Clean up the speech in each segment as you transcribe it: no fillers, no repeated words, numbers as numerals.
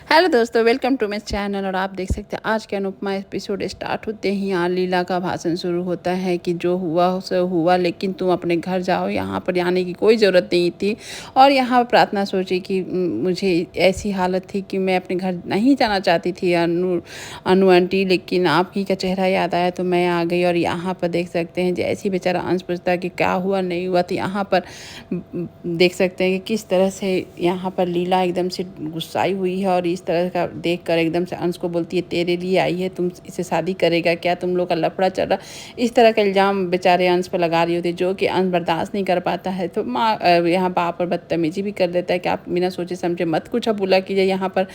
Hello दोस्तों, welcome to my channel. और आप देख सकते हैं आज के अनुपमा एपिसोड स्टार्ट होते ही यहाँ लीला का भाषण शुरू होता है कि जो हुआ सो हुआ, लेकिन तुम अपने घर जाओ, यहाँ पर आने की कोई ज़रूरत नहीं थी। और यहाँ प्रार्थना सोची कि मुझे ऐसी हालत थी कि मैं अपने घर नहीं जाना चाहती थी अनु आंटी, लेकिन आपकी का चेहरा याद आया तो मैं आ गई। और यहाँ पर देख सकते हैं जैसे बेचारा अंश पूछता है कि क्या हुआ नहीं हुआ, तो यहाँ पर देख सकते हैं कि किस तरह से यहाँ पर लीला एकदम से गुस्साई हुई है। और इस तरह का देखकर एकदम से अंश को बोलती है, तेरे लिए आई है, तुम इसे शादी करेगा क्या, तुम लोग का लफड़ा चल रहा। इस तरह का इल्ज़ाम बेचारे अंश पर लगा रही होती है, जो कि अंश बर्दाश्त नहीं कर पाता है। तो माँ यहाँ बाप पर बदतमीजी भी कर देता है कि आप बिना सोचे समझे मत कुछ बोला कीजिए। यहाँ पर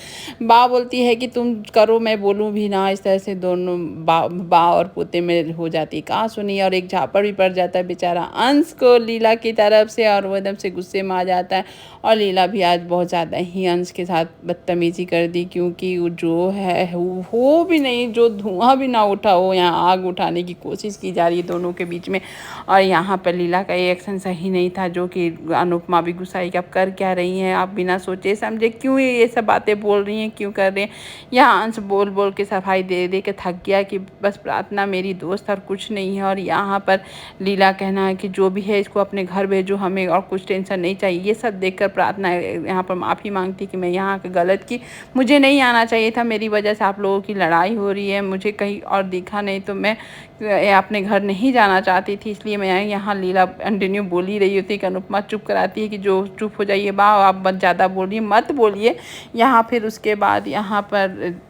बा बोलती है कि तुम करो, मैं बोलूँ भी ना। इस तरह से दोनों बा और पोते में हो जाती है कहा सुनी। और एक झापड़ भी पड़ जाता है बेचारा अंश को लीला की तरफ से, और वो एकदम से गुस्से में आ जाता है। और लीला भी आज बहुत ज़्यादा ही अंश के साथ बदतमीजी कर दी, क्योंकि वो जो है हो भी नहीं, जो धुआं भी ना उठा हो, यहाँ आग उठाने की कोशिश की जा रही है दोनों के बीच में। और यहाँ पर लीला का ये एक्शन सही नहीं था, जो कि अनुपमा भी गुस्साई कि आप कर क्या रही हैं, आप बिना सोचे समझे क्यों ये सब बातें बोल रही हैं, क्यों कर रहे हैं। यहाँ अंश बोल बोल के सफाई दे दे के थक गया कि बस प्रार्थना मेरी दोस्त और कुछ नहीं है। और यहाँ पर लीला कहना है कि जो भी है इसको अपने घर भेजो, हमें और कुछ टेंशन नहीं चाहिए। ये सब देखकर प्रार्थना यहाँ पर माफ़ी मांगती कि मैं यहाँ के गलत की, मुझे नहीं आना चाहिए था, मेरी वजह से आप लोगों की लड़ाई हो रही है, मुझे कहीं और दिखा नहीं तो मैं अपने घर नहीं जाना चाहती थी, इसलिए मैं यहाँ लीला कंटिन्यू बोली रही होती कि अनुपमा चुप कराती है कि जो चुप हो जाइए बा, आप बहुत ज़्यादा बोल रही है, मत बोलिए। यहाँ फिर उसके बाद यहाँ पर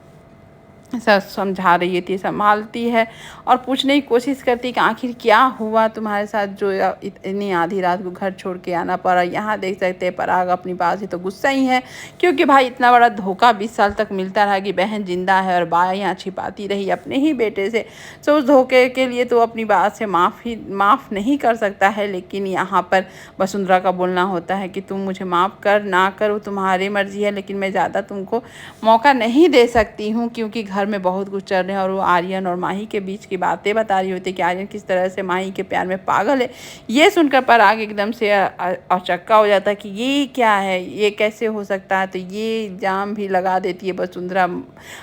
समझा रही थी, संभालती है और पूछने की कोशिश करती कि आखिर क्या हुआ तुम्हारे साथ, जो इतनी आधी रात को घर छोड़ के आना पड़ा। यहाँ देख सकते हैं पराग अपनी बात से तो गुस्सा ही है, क्योंकि भाई इतना बड़ा धोखा 20 साल तक मिलता रहा कि बहन जिंदा है और बा यहाँ छिपाती रही अपने ही बेटे से। तो उस धोखे के लिए तो अपनी बात से माफ़ नहीं कर सकता है। लेकिन यहाँ पर वसुंधरा का बोलना होता है कि तुम मुझे माफ़ कर ना करो, तुम्हारी मर्जी है, लेकिन मैं ज़्यादा तुमको मौका नहीं दे सकती हूँ, क्योंकि घर में बहुत कुछ चल रहे हैं। और वो आर्यन और माही के बीच की बातें बता रही होती है कि आर्यन किस तरह से माही के प्यार में पागल है। ये सुनकर पराग एकदम से अचक्का हो जाता है कि ये क्या है, ये कैसे हो सकता है। तो ये इल्ज़ाम भी लगा देती है वसुंधरा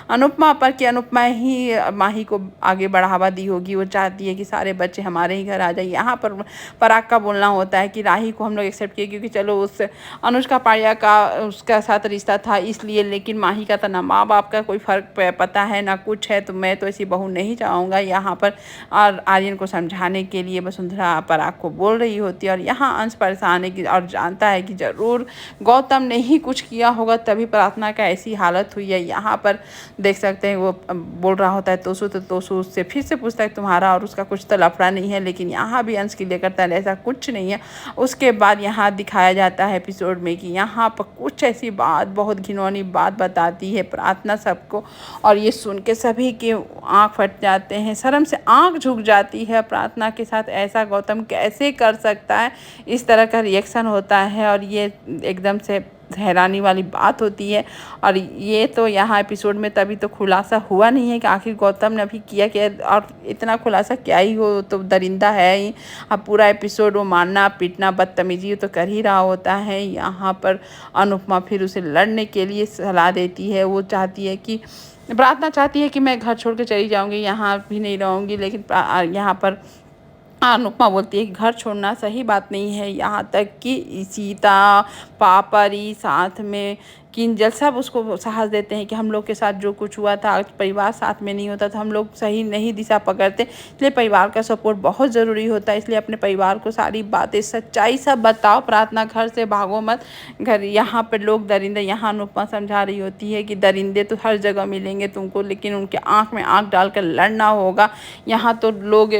अनुपमा पर कि अनुपमा ही माही को आगे बढ़ावा दी होगी, वो चाहती है कि सारे बच्चे हमारे ही घर आ जाए। यहाँ पर पराग का बोलना होता है कि राही को हम लोग एक्सेप्ट किए, क्योंकि चलो उस अनुष्का पारिया का उसका साथ रिश्ता था इसलिए, लेकिन माही का तो ना माँ बाप का कोई फ़र्क पता है ना कुछ है, तो मैं तो ऐसी बहू नहीं चाहूँगा। यहाँ पर और आर्यन को समझाने के लिए वसुंधरा पराग को बोल रही होती है। और यहाँ अंश परेशान है कि और जानता है कि ज़रूर गौतम ने ही कुछ किया होगा, तभी प्रार्थना का ऐसी हालत हुई है। यहाँ पर देख सकते हैं वो बोल रहा होता है तोसू, तो तोसू उससे फिर से पूछता है तुम्हारा और उसका कुछ तो लफड़ा नहीं है, लेकिन यहाँ भी अंश क्लियर करता है ऐसा कुछ नहीं है। उसके बाद यहाँ दिखाया जाता है एपिसोड में कि यहाँ पर कुछ ऐसी बात, बहुत घिनौनी बात बताती है प्रार्थना सबको। और ये सुन के सभी के आँख फट जाते हैं, शर्म से आँख झुक जाती है। प्रार्थना के साथ ऐसा गौतम कैसे कर सकता है, इस तरह का रिएक्शन होता है। और ये एकदम से हैरानी वाली बात होती है। और ये तो यहाँ एपिसोड में तभी तो खुलासा हुआ नहीं है कि आखिर गौतम ने अभी किया क्या, और इतना खुलासा क्या ही हो, तो दरिंदा है ही। अब पूरा एपिसोड वो मारना पीटना बदतमीजी तो कर ही रहा होता है। यहाँ पर अनुपमा फिर उसे लड़ने के लिए सलाह देती है। वो चाहती है कि प्रार्थना चाहती है कि मैं घर छोड़ के चली जाऊँगी, यहाँ भी नहीं रहूँगी, लेकिन यहाँ पर अनुपमा बोलती है कि घर छोड़ना सही बात नहीं है। यहाँ तक कि सीता पापरी साथ में किंजल सब उसको साहस देते हैं कि हम लोग के साथ जो कुछ हुआ था, आज परिवार साथ में नहीं होता तो हम लोग सही नहीं दिशा पकड़ते, इसलिए परिवार का सपोर्ट बहुत ज़रूरी होता है। इसलिए अपने परिवार को सारी बातें सच्चाई सब बताओ, प्रार्थना घर से भागो मत। घर यहाँ पर लोग दरिंदे, यहाँ अनुपमा समझा रही होती है कि दरिंदे तो हर जगह मिलेंगे तुमको, लेकिन उनके आँख में आँख डालकर लड़ना होगा। यहाँ तो लोग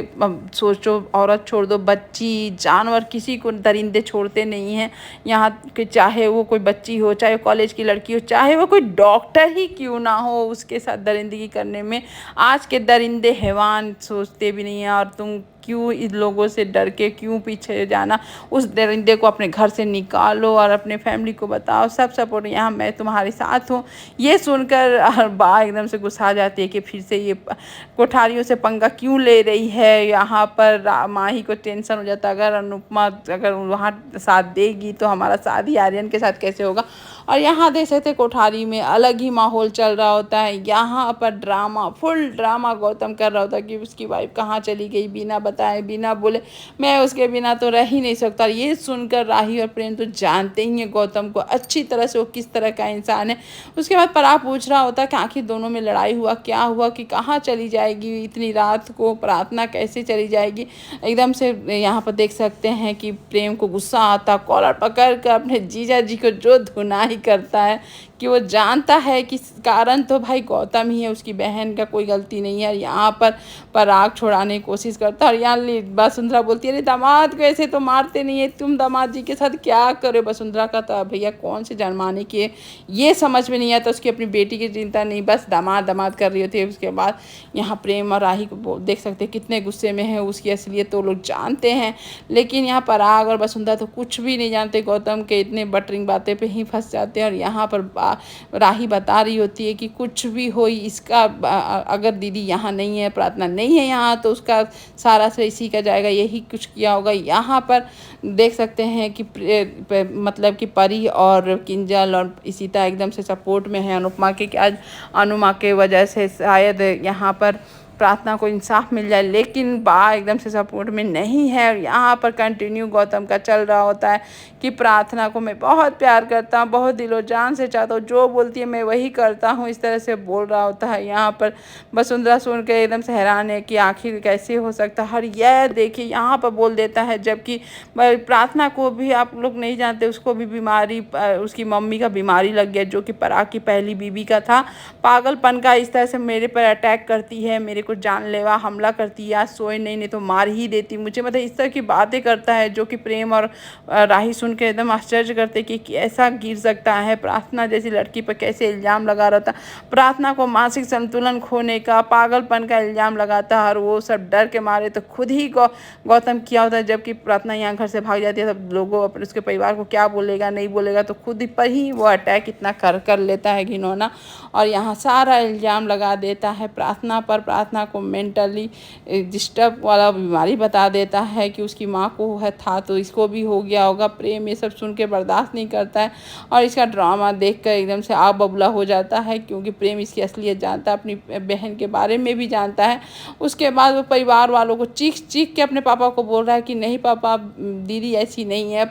सोचो, औरत छोड़ दो, बच्ची जानवर किसी को दरिंदे छोड़ते नहीं हैं। यहाँ के चाहे वो कोई बच्ची हो, चाहे कॉलेज की लड़की हो, चाहे वो कोई डॉक्टर ही क्यों ना हो, उसके साथ दरिंदगी करने में आज के दरिंदे हैवान सोचते भी नहीं हैं। और तुम क्यों इन लोगों से डर के क्यों पीछे जाना, उस दरिंदे को अपने घर से निकालो और अपने फैमिली को बताओ, सब सपोर्ट, यहाँ मैं तुम्हारे साथ हूँ। ये सुनकर बा एकदम से गुस्सा जाती है कि फिर से ये कोठारियों से पंगा क्यों ले रही है। यहाँ पर माही को टेंशन हो जाता है, अगर अनुपमा अगर वहाँ साथ देगी तो हमारा शादी आर्यन के साथ कैसे होगा। और यहाँ देख सकते कोठारी में अलग ही माहौल चल रहा होता है। यहाँ पर ड्रामा, फुल ड्रामा गौतम कर रहा होता है कि उसकी वाइफ कहाँ चली गई बिना बताए बिना बोले, मैं उसके बिना तो रह ही नहीं सकता। ये सुनकर राही और प्रेम तो जानते ही हैं गौतम को अच्छी तरह से वो किस तरह का इंसान है। उसके बाद पराग पूछ रहा होता है कि आखिर दोनों में लड़ाई हुआ क्या हुआ, कि कहाँ चली जाएगी इतनी रात को, प्रार्थना कैसे चली जाएगी। एकदम से यहाँ पर देख सकते हैं कि प्रेम को गुस्सा आता, कॉलर पकड़ कर अपने जीजा जी को जो धुनाई करता है कि वो जानता है कि कारण तो भाई गौतम ही है, उसकी बहन का कोई गलती नहीं है। यहाँ पर पराग छुड़ाने की कोशिश करता है और यहाँ वसुंधरा बोलती है अरे दामाद को ऐसे तो मारते नहीं है, तुम दामाद जी के साथ क्या करो। वसुंधरा का तो भैया कौन से जन्माने की है ये समझ में नहीं आता, उसकी अपनी बेटी की चिंता नहीं, बस दामाद दामाद कर रही होती है। उसके बाद यहाँ प्रेम और राही को देख सकते हैं कितने गुस्से में है, उसकी असलियत तो लोग जानते हैं, लेकिन यहाँ पराग और वसुंधरा तो कुछ भी नहीं जानते, गौतम के इतने बटरिंग बातें पे ही फंस जाते हैं। और यहाँ पर राही बता रही होती है कि कुछ भी हो इसका, अगर दीदी यहाँ नहीं है, प्रार्थना नहीं है यहाँ, तो उसका सारा श्रेय इसी का जाएगा, यही कुछ किया होगा। यहाँ पर देख सकते हैं कि मतलब कि परी और किंजल और इशिता एकदम से सपोर्ट में है अनुपमा के, कि आज अनुमा के वजह से शायद यहाँ पर प्रार्थना को इंसाफ मिल जाए, लेकिन बा एकदम से सपोर्ट में नहीं है। और यहाँ पर कंटिन्यू गौतम का चल रहा होता है कि प्रार्थना को मैं बहुत प्यार करता हूँ, बहुत दिलो जान से चाहता हूँ, जो बोलती है मैं वही करता हूँ, इस तरह से बोल रहा होता है। यहाँ पर वसुंधरा सुन के एकदम से हैरान है कि आखिर कैसे हो सकता है। और यह देखिए यहाँ पर बोल देता है, जबकि प्रार्थना को भी आप लोग नहीं जानते, उसको भी बीमारी, उसकी मम्मी का बीमारी लग गया, जो कि पराग की पहली बीवी का था। पागलपन का इस तरह से मेरे पर अटैक करती है, मेरे को जानलेवा हमला करती है, आज सोए नहीं तो मार ही देती मुझे, मतलब इस तरह की बातें करता है, जो कि प्रेम और राही सुन के एकदम आश्चर्य करते कि कैसा गिर सकता है, प्रार्थना जैसी लड़की पर कैसे इल्ज़ाम लगा रहा था। प्रार्थना को मानसिक संतुलन खोने का, पागलपन का इल्ज़ाम लगाता है, और वो सब डर के मारे तो खुद ही गौतम किया होता है। जबकि प्रार्थना यहाँ घर से भाग जाती है, सब लोगों अपने उसके परिवार को क्या बोलेगा नहीं बोलेगा, तो खुद पर ही वो अटैक इतना कर लेता है घिनौना, और यहाँ सारा इल्ज़ाम लगा देता है प्रार्थना पर। प्रार्थना को मेंटली डिस्टर्ब वाला बीमारी बता देता है कि उसकी माँ को है था तो इसको भी हो गया होगा। प्रेम ये सब सुन के बर्दाश्त नहीं करता है और इसका ड्रामा देखकर एकदम से आग बबूला हो जाता है, क्योंकि प्रेम इसकी असलियत जानता है, अपनी बहन के बारे में भी जानता है। उसके बाद वो परिवार वालों को चीख चीख के अपने पापा को बोल रहा है कि नहीं पापा, दीदी ऐसी नहीं है,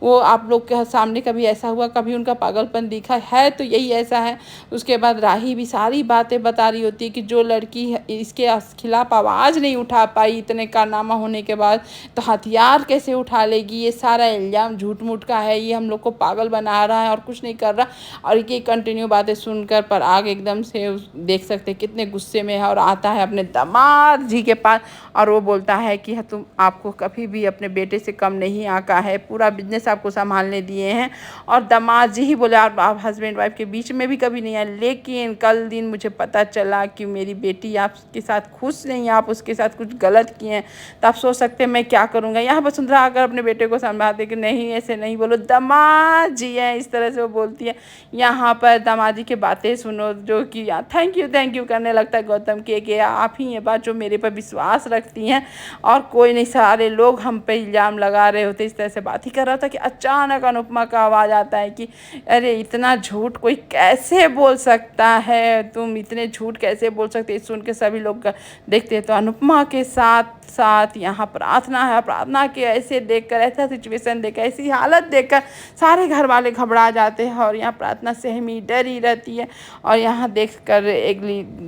वो आप लोग के सामने कभी ऐसा हुआ, कभी उनका पागलपन दिखा है तो यही ऐसा है। उसके बाद राही भी सारी बातें बता रही होती है कि जो लड़की इसके खिलाफ आवाज़ नहीं उठा पाई इतने कारनामा होने के बाद, तो हथियार कैसे उठा लेगी, ये सारा इल्ज़ाम झूठ मूठ का है, ये हम लोग को पागल बना रहा है और कुछ नहीं कर रहा। और ये कंटिन्यू बातें सुनकर पराग एकदम से देख सकते कितने गुस्से में है, और आता है अपने दामाद जी के पास और वो बोलता है कि तुम, आपको कभी भी अपने बेटे से कम नहीं आका है, पूरा बिजनेस आपको संभालने दिए हैं। और दामाद जी ही बोले आप हस्बैंड वाइफ के बीच में भी कभी नहीं आए, लेकिन कल दिन मुझे पता चला कि मेरी बेटी आपके साथ खुश नहीं, आप उसके साथ कुछ गलत किए हैं, तो आप सोच सकते हैं मैं क्या करूँगा। यहाँ वसुंधरा आकर अपने बेटे को समझाते कि नहीं ऐसे नहीं बोलो, दामाद जी हैं, इस तरह से वो बोलती है। यहाँ पर दामाद जी की बातें सुनो, जो कि थैंक यू करने लगता है गौतम के, कि आप ही ये बात जो मेरे पर विश्वास रखती हैं और कोई नहीं, सारे लोग हम पे इल्ज़ाम लगा रहे होते। इस तरह से बात ही कर रहा था कि अचानक अनुपमा का आवाज़ आता है कि अरे इतना झूठ कोई कैसे बोल सकता है, तुम इतने झूठ कैसे बोल सकते। इस सुन के सभी लोग देखते हैं तो अनुपमा के साथ साथ यहाँ प्रार्थना है। प्रार्थना के ऐसे देखकर, ऐसा सिचुएशन देखकर, ऐसी हालत देखकर सारे घर वाले घबरा जाते हैं, और यहाँ प्रार्थना सहमी डरी रहती है। और यहाँ देखकर एक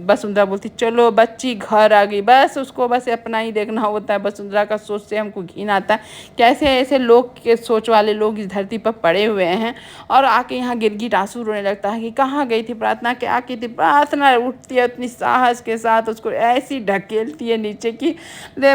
वसुंधरा बोलती चलो बच्ची घर आ गई, बस उसको बस अपना ही देखना होता है। वसुंधरा का सोच से हमको घिन आता है, कैसे ऐसे लोग के सोच वाले लोग इस धरती पर पड़े हुए हैं। और आके यहाँ गिरगिट आंसू रोने लगता है कि कहाँ गई थी प्रार्थना, क्या की थी प्रार्थना। उठती है अपनी साहस के साथ, उसको ऐसी ढकेलती है नीचे की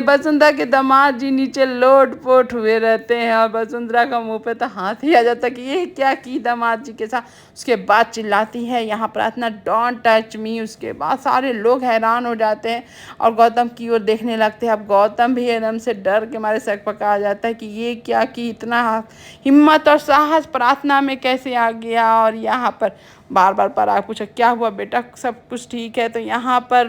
वसुंधरा के दामाद जी नीचे लोट पोट हुए रहते हैं और वसुंधरा का मुंह पे तो हाथ ही आ जाता कि ये क्या की दामाद जी के साथ। उसके बाद चिल्लाती है यहाँ प्रार्थना डोंट टच मी। उसके बाद सारे लोग हैरान हो जाते हैं और गौतम की ओर देखने लगते हैं। अब गौतम भी एकदम से डर के मारे सक पका जाता है कि ये क्या कि इतना हिम्मत और साहस प्रार्थना में कैसे आ गया। और यहाँ पर बार बार पराग पूछा क्या हुआ बेटा, सब कुछ ठीक है। तो यहाँ पर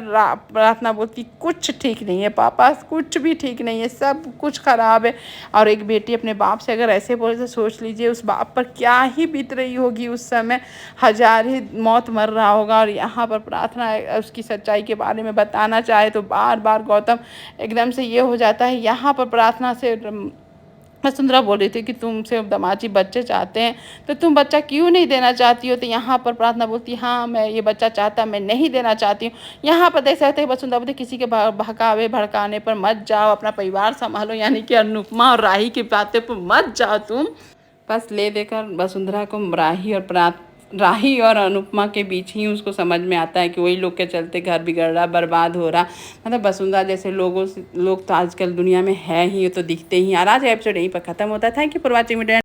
प्रार्थना बोलती कुछ ठीक नहीं है पापा, कुछ भी ठीक नहीं है, सब कुछ खराब है। और एक बेटी अपने बाप से अगर ऐसे बोले तो सोच लीजिए उस बाप पर क्या ही बीत रही होगी। उस समय हजार ही मौत मर रहा होगा। और यहाँ पर प्रार्थना उसकी सच्चाई के बारे में बताना चाहे तो बार बार गौतम एकदम से ये हो जाता है। यहाँ पर प्रार्थना से वसुंधरा बोल रही थी कि तुमसे दामाजी बच्चे चाहते हैं तो तुम बच्चा क्यों नहीं देना चाहती हो। तो यहाँ पर प्रार्थना बोलती हाँ मैं ये बच्चा चाहता, मैं नहीं देना चाहती हूँ। यहाँ पर देख सकते हैं वसुंधरा बोलती किसी के बहकावे भड़काने पर मत जाओ, अपना परिवार संभालो, यानी कि अनुपमा और राही की बातें पर मत जाओ तुम। बस ले देकर वसुंधरा को राही और अनुपमा के बीच ही उसको समझ में आता है कि वही लोग के चलते घर बिगड़ रहा, बर्बाद हो रहा। मतलब वसुंधरा जैसे लोग तो आजकल दुनिया में है ही, तो दिखते ही। आज एपिसोड यहीं पर खत्म होता है। Thank you for watching video.